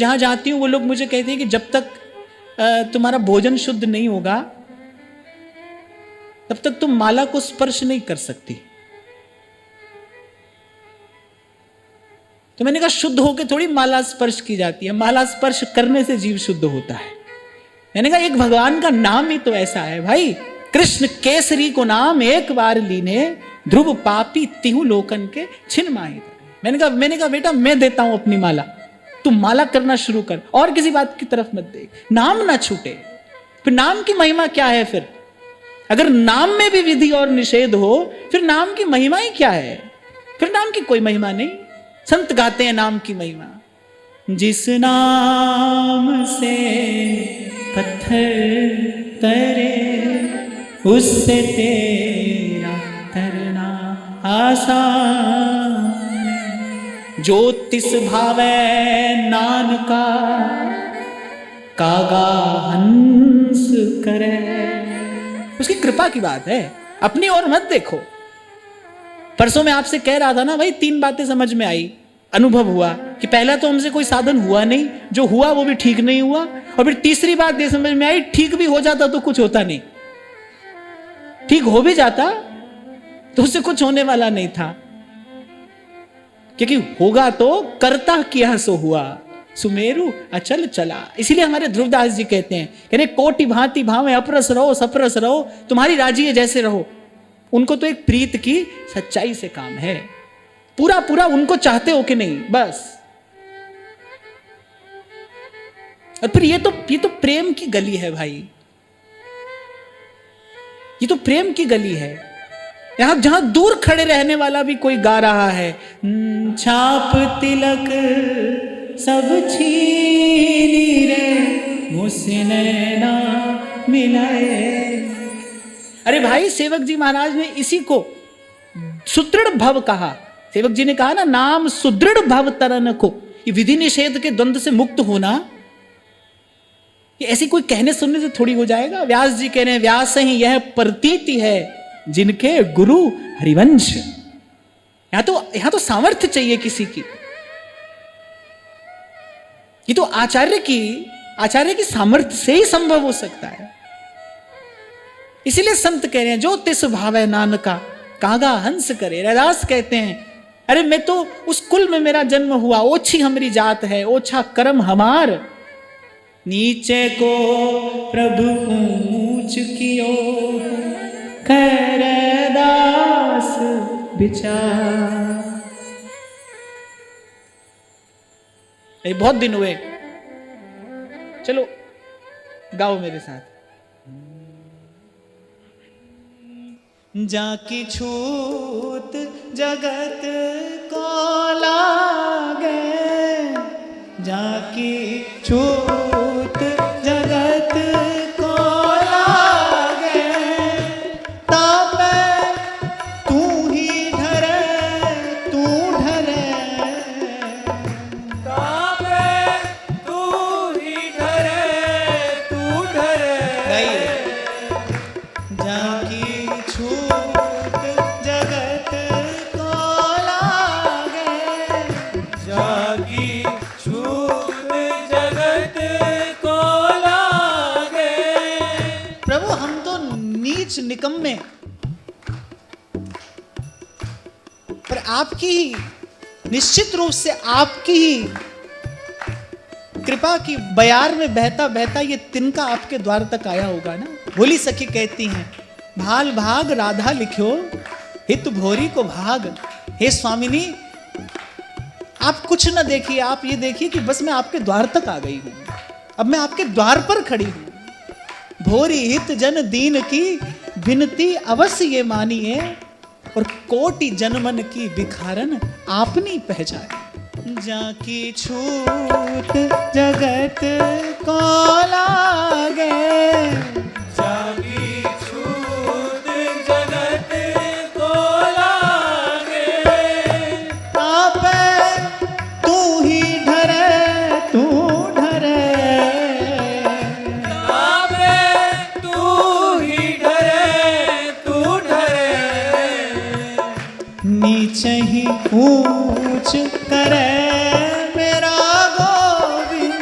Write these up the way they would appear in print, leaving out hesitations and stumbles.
जहां जाती हूं वो लोग मुझे कहते हैं कि जब तक तुम्हारा भोजन शुद्ध नहीं होगा तब तक तुम माला को स्पर्श नहीं कर सकती। तो मैंने कहा शुद्ध होकर थोड़ी माला स्पर्श की जाती है, माला स्पर्श करने से जीव शुद्ध होता है। मैंने कहा एक भगवान का नाम ही तो ऐसा है भाई, कृष्ण केसरी को नाम एक बार लीने, ध्रुव पापी तिहु लोकन के छिन माही। मैंने कहा बेटा मैं देता हूं अपनी माला, तू माला करना शुरू कर और किसी बात की तरफ मत देख, नाम ना छूटे। फिर नाम की महिमा क्या है? फिर अगर नाम में भी विधि और निषेध हो फिर नाम की महिमा ही क्या है? फिर नाम की कोई महिमा नहीं। संत गाते हैं नाम की महिमा, जिस नाम से पत्थर तरे उससे तेरा तरना आसान, ज्योतिष भावे नानका कागा हंस करे। उसकी कृपा की बात है, अपनी ओर मत देखो। परसों मैं आपसे कह रहा था ना भाई, 3 बातें समझ में आई, अनुभव हुआ कि पहला तो हमसे कोई साधन हुआ नहीं, जो हुआ वो भी ठीक नहीं हुआ, और फिर तीसरी बात ये समझ में आई ठीक भी हो जाता तो कुछ होता नहीं, ठीक हो भी जाता तो उससे कुछ होने वाला नहीं था, क्योंकि होगा तो करता किया सो हुआ, सुमेरु अचल चला। इसीलिए हमारे ध्रुवदास जी कहते हैं, कह रहे कोटि भांति भावे अपरस रहो सपरस रहो, तुम्हारी राजी है जैसे रहो। उनको तो एक प्रीत की सच्चाई से काम है, पूरा पूरा उनको चाहते हो कि नहीं बस। और फिर ये तो प्रेम की गली है भाई, ये तो प्रेम की गली है। यहां जहां दूर खड़े रहने वाला भी कोई गा रहा है, छाप तिलक सब छीनी रे मुझसे नैना मिलाए। अरे भाई सेवक जी महाराज ने इसी को सुदृढ़ भव कहा। सेवक जी ने कहा ना, नाम सुदृढ़ भव तरन को, ये विधि निषेध के द्वंद से मुक्त होना ये ऐसी कोई कहने सुनने से थोड़ी हो जाएगा। व्यास जी कह रहे हैं, व्यास ही यह प्रतीति है जिनके गुरु हरिवंश। यहां तो सामर्थ्य चाहिए किसी की, ये तो आचार्य की सामर्थ्य से ही संभव हो सकता है। इसीलिए संत कह रहे हैं, जो तिस भावै नानका कागा हंस करे। रैदास कहते हैं, अरे मैं तो उस कुल में मेरा जन्म हुआ, ओछी हमारी जात है, ओछा कर्म हमार, नीचे को प्रभु ऊंच कियो रैदास विचार। बहुत दिन हुए, चलो गाओ मेरे साथ। जाकी छूत जगत को लागे, जाकी छूत जगत को लागे, तापे तू ही ढरे, तू ढरे, तापे तू ही ढरे, तू ढरे। जाकी छूत जगत को लागे, जाकी छूत जगत को लागे। प्रभु हम तो नीच निकम्मे, पर आपकी ही, निश्चित रूप से आपकी ही कृपा की बयार में बहता बहता ये तिनका आपके द्वार तक आया होगा ना। भोली सखी कहती हैं, भाल भाग राधा लिख्यो हित भोरी को भाग। हे स्वामिनी, आप कुछ न देखिए, आप ये देखिए कि बस मैं आपके द्वार तक आ गई हूं, अब मैं आपके द्वार पर खड़ी हूं। भोरी हित जन दीन की विनती अवश्य ये मानिए, और कोटि जनमन की बिखारन आपनी पहचान। जाकी छूत जगत को लागे, जाकी छूत जगत को लागे, तापे तू ही ढरे, तू ढरे, तापे तू ही ढरे, तू ढरे। नीचे ही ऊंच करे मेरा गोविंद,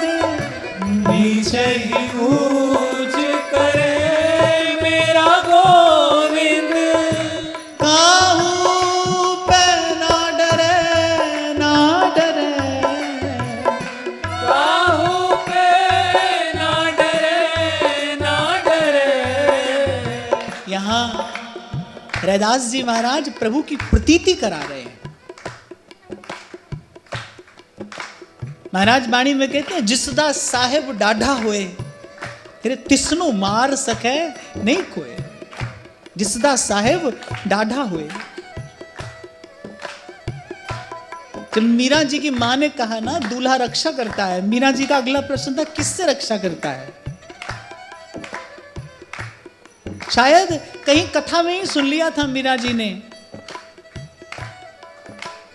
रैदास जी महाराज प्रभु की प्रतीति करा रहे हैं। महाराज बाणी में कहते हैं, जिसदा साहेब डाढ़ा होए तेरे तिसनो मार सके नहीं कोई। जिसदा साहेब डाढ़ा होए। जब मीरा जी की मां ने कहा ना दूल्हा रक्षा करता है, मीरा जी का अगला प्रश्न था किससे रक्षा करता है। शायद कहीं कथा में ही सुन लिया था मीरा जी ने,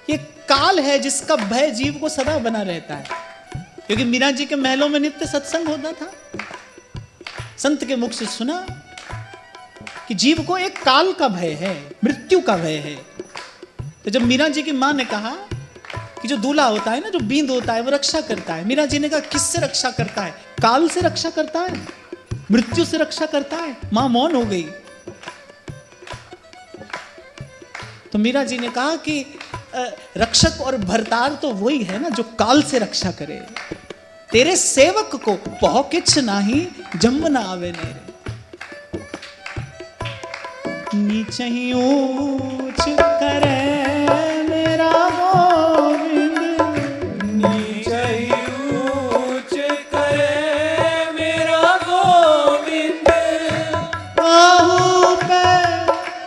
ये काल है जिसका भय जीव को सदा बना रहता है। क्योंकि मीरा जी के महलों में नित्य सत्संग होता था। संत के मुख से सुना कि जीव को एक काल का भय है, मृत्यु का भय है। तो जब मीरा जी की मां ने कहा कि जो दूल्हा होता है ना, जो बींद होता है, वो रक्षा करता है, मीरा जी ने कहा किससे रक्षा करता है? काल से रक्षा करता है, मृत्यु से रक्षा करता है। मां मौन हो गई। तो मीरा जी ने कहा कि रक्षक और भरतार तो वही है ना जो काल से रक्षा करे। तेरे सेवक को पहो किछ नाही जम ना आवे नेरे। नीचे ही ऊंच